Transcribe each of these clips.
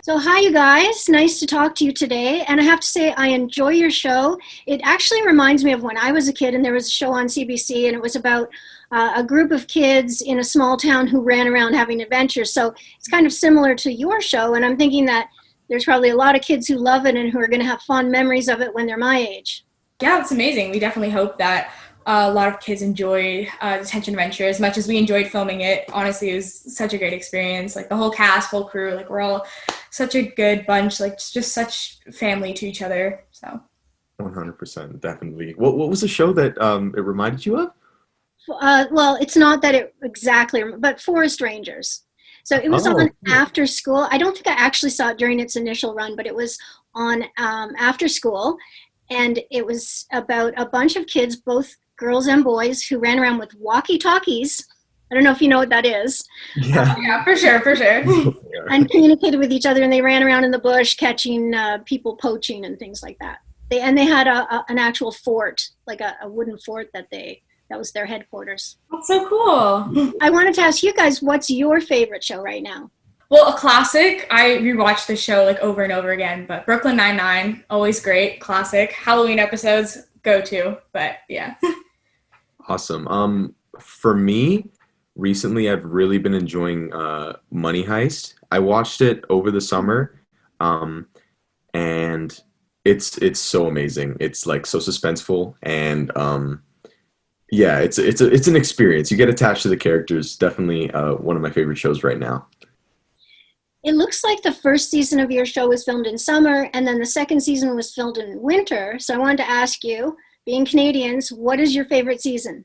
So, hi, you guys. Nice to talk to you today. And I have to say, I enjoy your show. It actually reminds me of when I was a kid and there was a show on CBC, and it was about a group of kids in a small town who ran around having adventures. So, it's kind of similar to your show. And I'm thinking that there's probably a lot of kids who love it and who are going to have fond memories of it when they're my age. Yeah, it's amazing. We definitely hope that a lot of kids enjoy Detention Adventure as much as we enjoyed filming it. Honestly, it was such a great experience. Like the whole cast, whole crew, like we're all such a good bunch, like just such family to each other. So 100%, definitely. What was the show that it reminded you of? Well, it's not that it exactly, but Forest Rangers. So it was on after school. I don't think I actually saw it during its initial run, but it was on after school. And it was about a bunch of kids, both girls and boys, who ran around with walkie-talkies. I don't know if you know what that is. Yeah, for sure. And communicated with each other, and they ran around in the bush catching people poaching and things like that. They had an actual fort, like a wooden fort that was their headquarters. That's so cool. I wanted to ask you guys, what's your favorite show right now? Well, a classic. I rewatched the show like over and over again, but Brooklyn Nine-Nine, always great, classic. Halloween episodes, go to, but yeah. Awesome. For me, recently I've really been enjoying Money Heist. I watched it over the summer, and it's so amazing. It's like so suspenseful, and yeah, it's an experience. You get attached to the characters. Definitely one of my favorite shows right now. It looks like the first season of your show was filmed in summer, and then the second season was filmed in winter. So I wanted to ask you, being Canadians, what is your favorite season?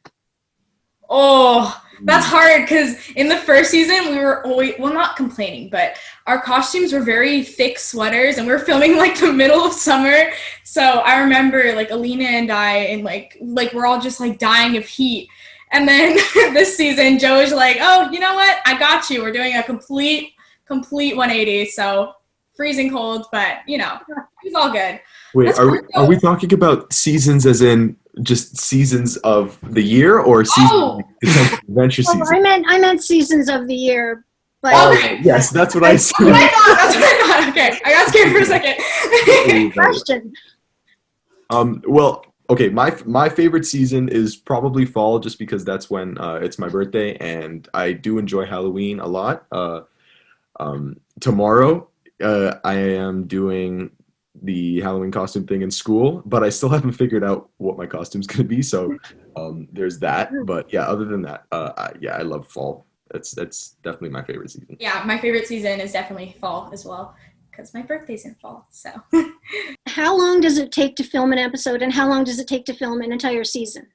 Oh, that's hard because in the first season we were always, well, not complaining, but our costumes were very thick sweaters and we were filming like the middle of summer. So I remember like Alina and I, and like we're all just like dying of heat. And then this season, Joe was like, oh, you know what? I got you. We're doing a complete 180. So freezing cold, but you know, it was all good. Wait, are we talking about seasons as in just seasons of the year, or seasons of adventure season? I meant seasons of the year. But yes, that's what I said. That's what I thought. Okay, I got scared for a second. Question. Well, okay, my favorite season is probably fall, just because that's when it's my birthday, and I do enjoy Halloween a lot. Tomorrow, I am doing the Halloween costume thing in school, but I still haven't figured out what my costume's gonna be. So there's that. But yeah, other than that, I love fall. That's definitely my favorite season. Yeah, my favorite season is definitely fall as well, because my birthday's in fall. So how long does it take to film an episode, and how long does it take to film an entire season?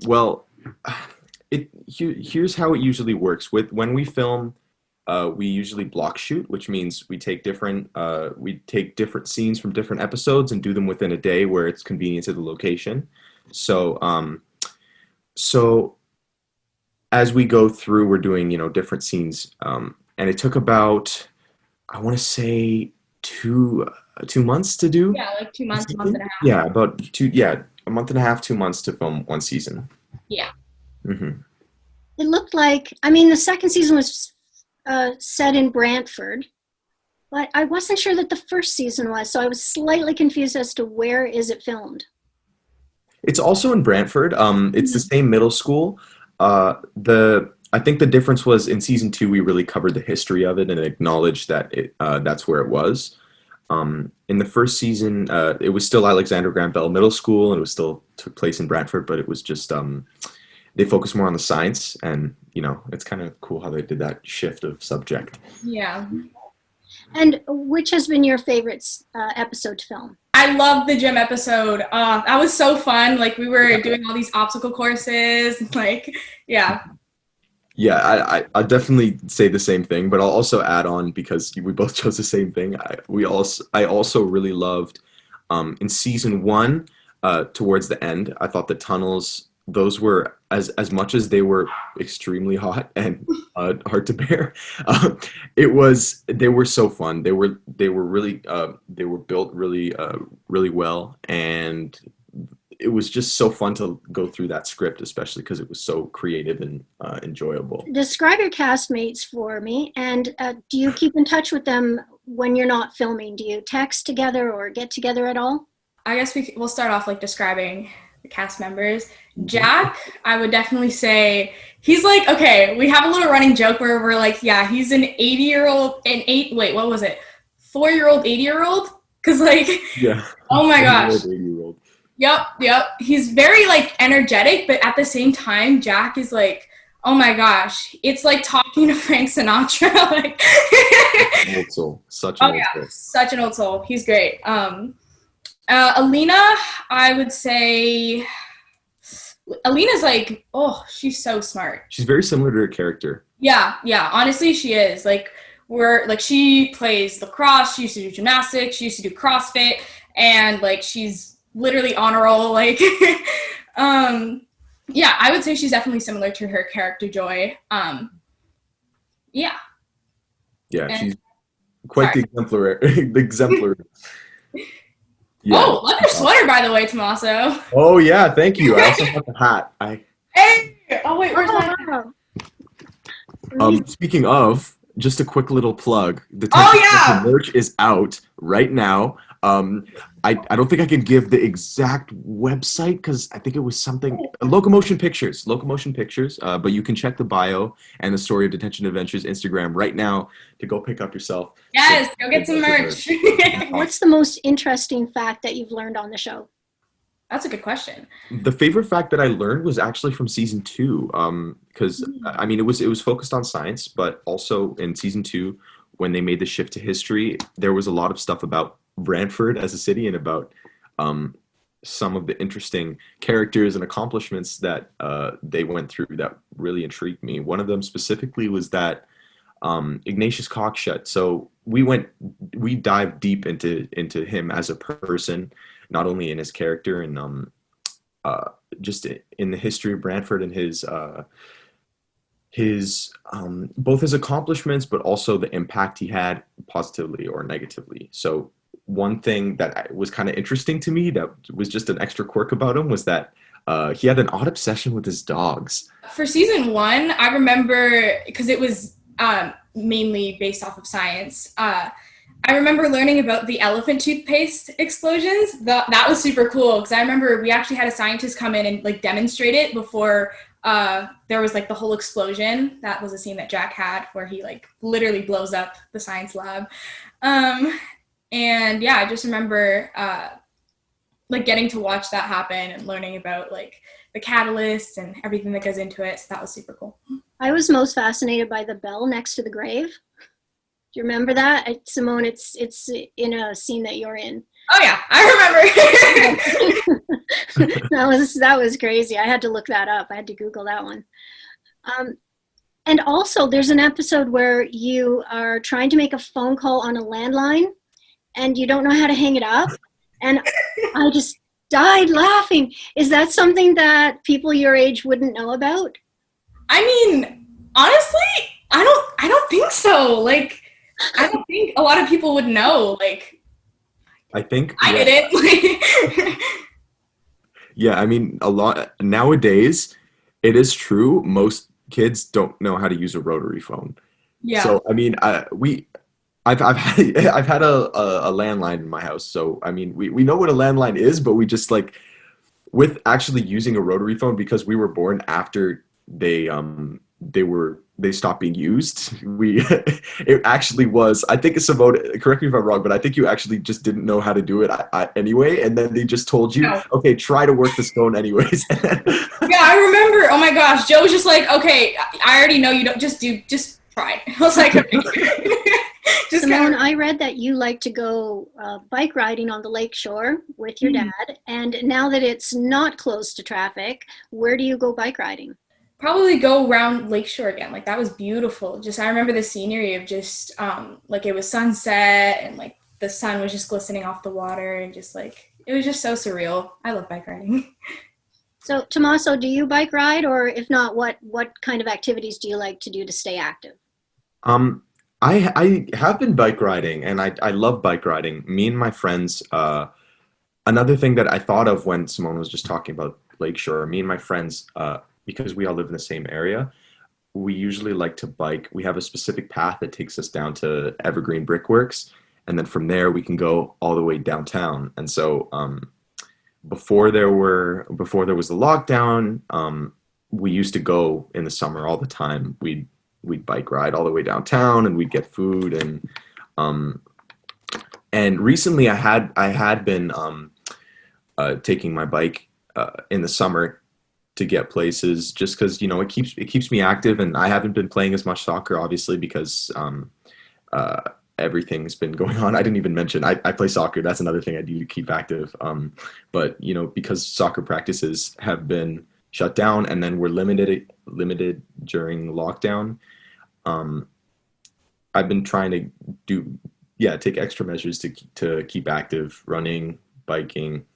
Well, here's how it usually works. When we film, we usually block shoot, which means we take different scenes from different episodes and do them within a day where it's convenient to the location. So as we go through, we're doing different scenes, and it took about, I want to say 2 months to do. Yeah, like 2 months, a month and a half. Yeah, about a month and a half, 2 months to film one season. Yeah. Mm-hmm. It looked like, the second season was set in Brantford, but I wasn't sure that the first season was, so I was slightly confused as to where is it filmed. It's also in Brantford. It's the same middle school. I think the difference was in season 2 we really covered the history of it and acknowledged that that's where it was. In the first season, it was still Alexandra Graham Bell Middle School, and it was still took place in Brantford, but it was just they focus more on the science, and it's kind of cool how they did that shift of subject. Yeah. And which has been your favorite episode to film? I love the gym episode. That was so fun. Like we were doing all these obstacle courses. Like, yeah. Yeah, I definitely say the same thing, but I'll also add on, because we both chose the same thing. I also really loved in season 1 towards the end. I thought the tunnels, those were as much as they were extremely hot and hard to bear. They were so fun. They were really they were built really really well, and it was just so fun to go through that script, especially because it was so creative and enjoyable. Describe your castmates for me, and do you keep in touch with them when you're not filming? Do you text together or get together at all? I guess we'll start off like describing the cast members. Jack, I would definitely say he's like, okay, we have a little running joke where we're like, yeah, he's an 80-year-old, 4-year-old, 80-year-old? Because like, Yeah. oh my gosh. 80-year-old. Yep. He's very like energetic, but at the same time, Jack is like, oh my gosh, it's like talking to Frank Sinatra. Like, Old soul. Such an old soul. Such an old soul. He's great. Alina, I would say Alina's like, oh, she's so smart. She's very similar to her character. Yeah. Honestly, she is. Like, she plays lacrosse, she used to do gymnastics, she used to do CrossFit, and like she's literally on a roll. Like, yeah, I would say she's definitely similar to her character Joy. Yeah. Yeah, and, she's quite the exemplary. Yeah. Oh, love your sweater, by the way, Tomaso. Oh yeah, thank you. I also have the hat. Hey! Oh wait, where's my hat? Speaking of, just a quick little plug. The merch is out right now. I don't think I can give the exact website because I think it was something Locomotion Pictures. But you can check the bio and the Story of Detention Adventures Instagram right now to go pick up yourself. Yes, go get some merch. What's the most interesting fact that you've learned on the show? That's a good question. The favorite fact that I learned was actually from season 2, because I mean it was focused on science, but also in season 2 when they made the shift to history, there was a lot of stuff about Brantford as a city and about some of the interesting characters and accomplishments that they went through that really intrigued me. One of them specifically was that Ignatius Cockshut. So we dived deep into him as a person, not only in his character and just in the history of Brantford and his both his accomplishments, but also the impact he had positively or negatively. So one thing that was kind of interesting to me that was just an extra quirk about him was that he had an odd obsession with his dogs. For season 1, I remember, because it was mainly based off of science, I remember learning about the elephant toothpaste explosions. That was super cool because I remember we actually had a scientist come in and like demonstrate it before there was like the whole explosion. That was a scene that Jack had where he like literally blows up the science lab. And yeah, I just remember like getting to watch that happen and learning about like the catalysts and everything that goes into it. So that was super cool. I was most fascinated by the bell next to the grave. Do you remember that? Simone, it's in a scene that you're in. Oh yeah, I remember. that was crazy. I had to look that up. I had to Google that one. And also there's an episode where you are trying to make a phone call on a landline and you don't know how to hang it up. And I just died laughing. Is that something that people your age wouldn't know about? I mean, honestly, I don't think so. Like, I don't think a lot of people would know. Like, I think I didn't. Yeah, I mean, a lot nowadays. It is true. Most kids don't know how to use a rotary phone. Yeah. So I mean, I've had a landline in my house. So I mean, we know what a landline is, but we just like with actually using a rotary phone because we were born after they stopped being used. It actually was, I think Simone, correct me if I'm wrong, but I think you actually just didn't know how to do it anyway. And then they just told you, okay, try to work this phone anyways. Yeah, I remember. Oh my gosh. Joe was just like, okay, I already know you don't just try. I was like, okay. Simone, I read that you like to go bike riding on the lake shore with your dad. And now that it's not close to traffic, where do you go bike riding? Probably go around Lakeshore again. Like that was beautiful. Just I remember the scenery of just like it was sunset and like the sun was just glistening off the water and just like it was just so surreal. I love bike riding. So Tomaso, do you bike ride, or if not, what kind of activities do you like to do to stay active? I have been bike riding and I love bike riding. Me and my friends, another thing that I thought of when Simone was just talking about Lakeshore, me and my friends, because we all live in the same area, we usually like to bike. We have a specific path that takes us down to Evergreen Brickworks, and then from there we can go all the way downtown. And so before there was the lockdown, we used to go in the summer all the time. We'd bike ride all the way downtown, and we'd get food. Um, and recently I had been taking my bike in the summer to get places, just because it keeps me active, and I haven't been playing as much soccer, obviously, because uh, everything's been going on. I didn't even mention I play soccer. That's another thing I do to keep active. But because soccer practices have been shut down, and then we're limited during lockdown, um, I've been trying to take extra measures to keep active, running, biking,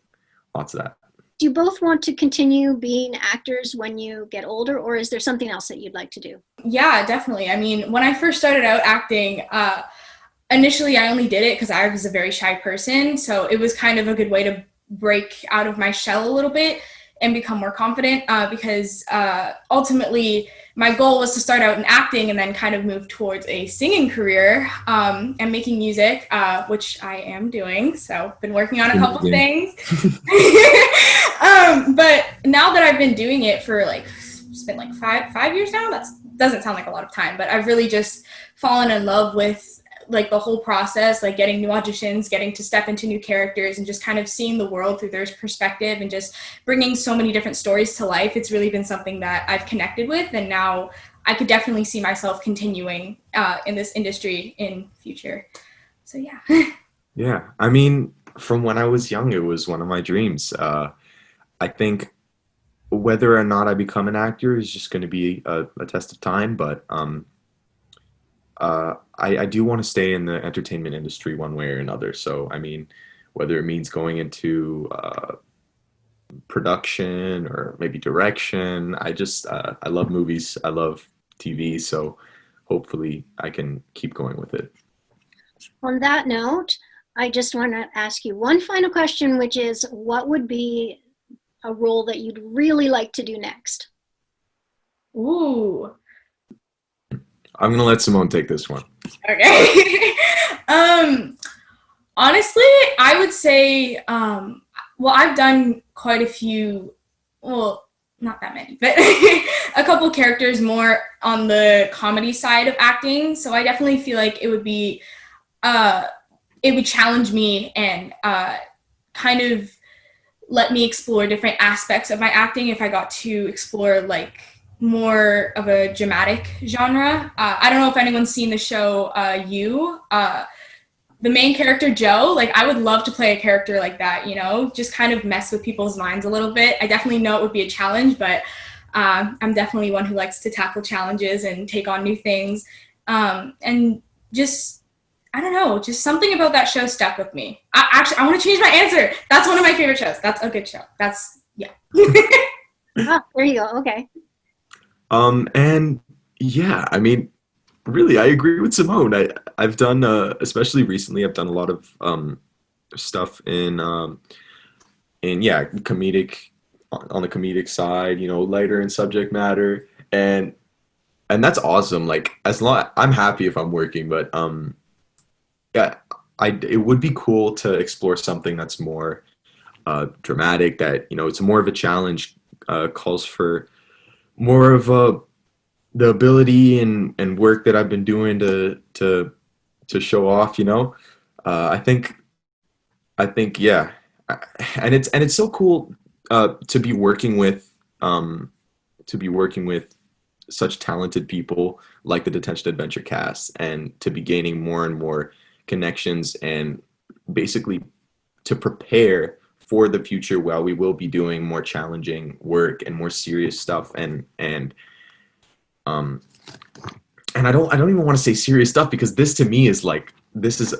lots of that. Do you both want to continue being actors when you get older, or is there something else that you'd like to do? Yeah, definitely. I mean, when I first started out acting, initially I only did it because I was a very shy person. So it was kind of a good way to break out of my shell a little bit and become more confident, because ultimately my goal was to start out in acting and then kind of move towards a singing career, and making music, which I am doing. So been working on a couple things. But now that I've been doing it for it's been like five years now. That doesn't sound like a lot of time, but I've really just fallen in love with the whole process, getting new auditions, getting to step into new characters, and just kind of seeing the world through their perspective, and just bringing so many different stories to life. It's really been something that I've connected with, and now I could definitely see myself continuing in this industry in future. So yeah. Yeah, I mean, from when I was young, it was one of my dreams. I think whether or not I become an actor is just going to be a test of time, but I do want to stay in the entertainment industry one way or another. So, I mean, whether it means going into production or maybe direction, I love movies, I love TV, so hopefully I can keep going with it. On that note, I just want to ask you one final question, which is, what would be a role that you'd really like to do next? Ooh. I'm gonna let Simone take this one. Okay. Honestly, I would say, well, I've done quite a few, well, not that many, but a couple characters more on the comedy side of acting. So I definitely feel like it would challenge me and kind of let me explore different aspects of my acting if I got to explore more of a dramatic genre. I don't know if anyone's seen the show You. The main character, Joe, I would love to play a character like that, just kind of mess with people's minds a little bit. I definitely know it would be a challenge, but I'm definitely one who likes to tackle challenges and take on new things. And just, I don't know, just something about that show stuck with me. I want to change my answer. That's one of my favorite shows. That's a good show. Yeah. Oh, there you go. Okay. And yeah, I mean, really, I agree with Simone. I've done, especially recently, I've done a lot of stuff in comedic, on the comedic side, lighter in subject matter, and that's awesome. As long I'm happy if I'm working, but yeah, it would be cool to explore something that's more dramatic. That it's more of a challenge, calls for more of the ability and work that I've been doing to show off. I think yeah, and it's so cool to be working with such talented people like the Detention Adventure cast, and to be gaining more and more connections, and basically to prepare for the future while we will be doing more challenging work and more serious stuff, um and I don't even want to say serious stuff, because this to me is this is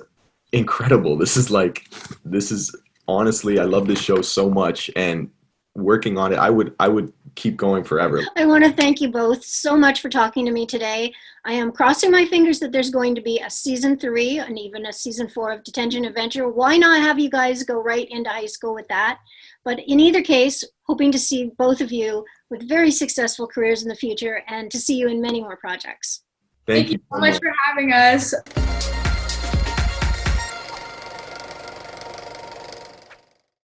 incredible. This is honestly, I love this show so much, and working on it, I would keep going forever. I want to thank you both so much for talking to me today. I am crossing my fingers that there's going to be a season 3 and even a season 4 of Detention Adventure. Why not have you guys go right into high school with that? But in either case, hoping to see both of you with very successful careers in the future and to see you in many more projects. Thank You you so much for having us.